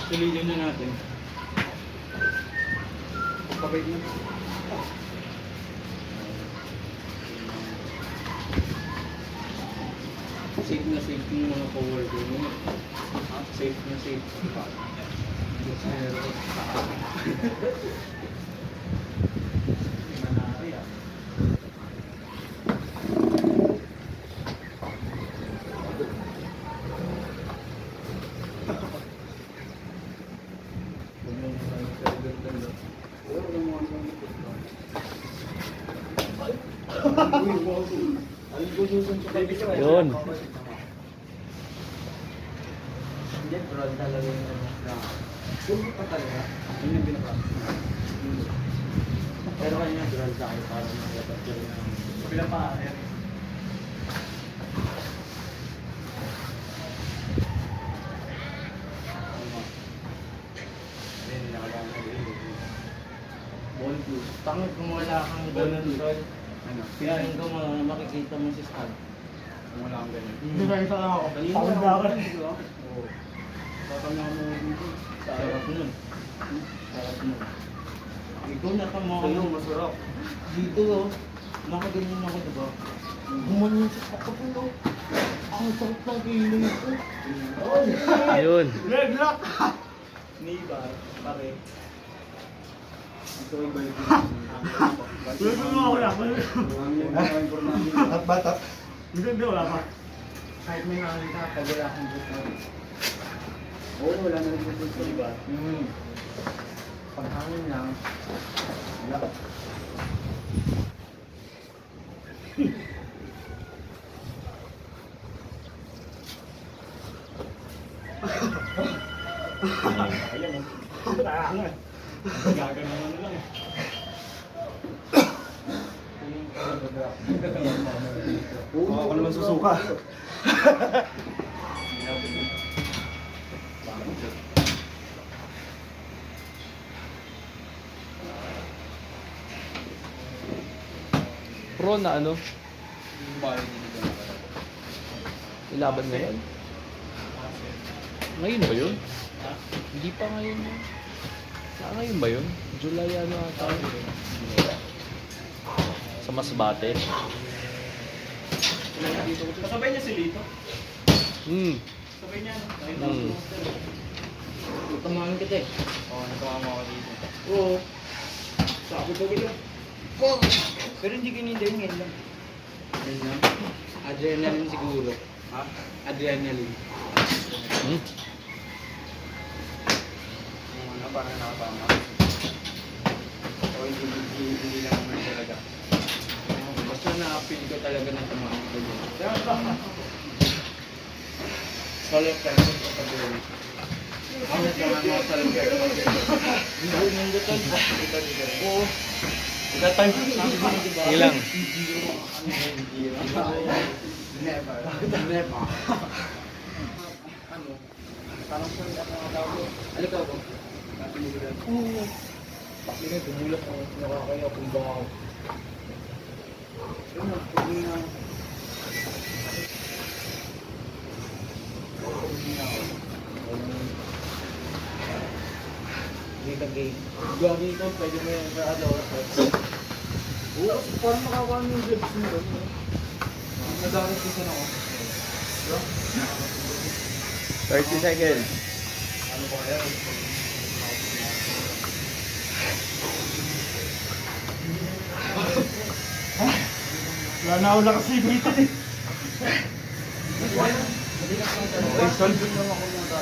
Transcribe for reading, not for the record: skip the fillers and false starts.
Tuloy na natin. Pabait na. Safe na safe yung mga coworker mo. Safe na safe. Yun. Hindi, broad talaga yung ano. Sulit pa talaga. Yun yung pinapasok. Pero kanina broad sa akin para mag-capture ng kabilang pa. Ball blue. Tangit kung wala kang ganun, Rod. Ano? Feeling ko makikita mo si Stag. Kung wala kang ganun. Hindi na isa lang ako. Kanina Pagod wala na ako. ka rin, di ba? Oo. Baka nga mo dito. Sarap nun. Sarap nun. Ikaw na ka mga... Sa'yo, masarap. Dito, oh. Nakaganyan ako, di ba? Gumanyan sa kakapulo. Ang sarap ng kilay ko. Yun. Red lock! Niba, pare. Ito ay balik mo. Red lock ako lang. At batak? Hindi, wala pa. Kahit may nakakita, pag wala akong buto. Oo, wala na rin buto. Diba? Paghangin lang. Wala. Ayaw mo. Tangan. Gagano na lang. Ako naman susuka. Pro na ano? Ilaban ngayon? Ngayon ba yun? Hindi pa ngayon yun. Ngayon ba yun? July ano ata? Sa Masbate. Kasabay niya si Lito. Sabay niya, no? Kahit ako sa hostel. Tamahan kita eh. Oo, nagkamama ako dito. Oo. Sabi ko gila. Pero hindi kinindayin ngayon lang. Ngayon lang? Adrenaline siguro. Ha? Adrenaline. Ano, parang nakapama. O hindi lang naman talaga. Basta na-feel ko talaga na tumahan ko yun. Sa left hand ko sa pagduri. Ako na mga sa left hand ko. Hindi nang gutan. Oo. That time, sabi ko na diba? Sige lang. Never. Never. Ano? Parang sa mga tao ko. Alikaw ko. Oo. Bakit na tumulak ako. Nakakaya kung baka ako. Yun na. Pagin na. Hindi ka gay. Gagi ito. Pwede mo yung ano. Oo. Parang makakuha mo yung gloves mo. Nag-aarap ko sana ako. 30 seconds. Ano ko kaya? Wala na ako nakasibitin eh. Solve mo ako mga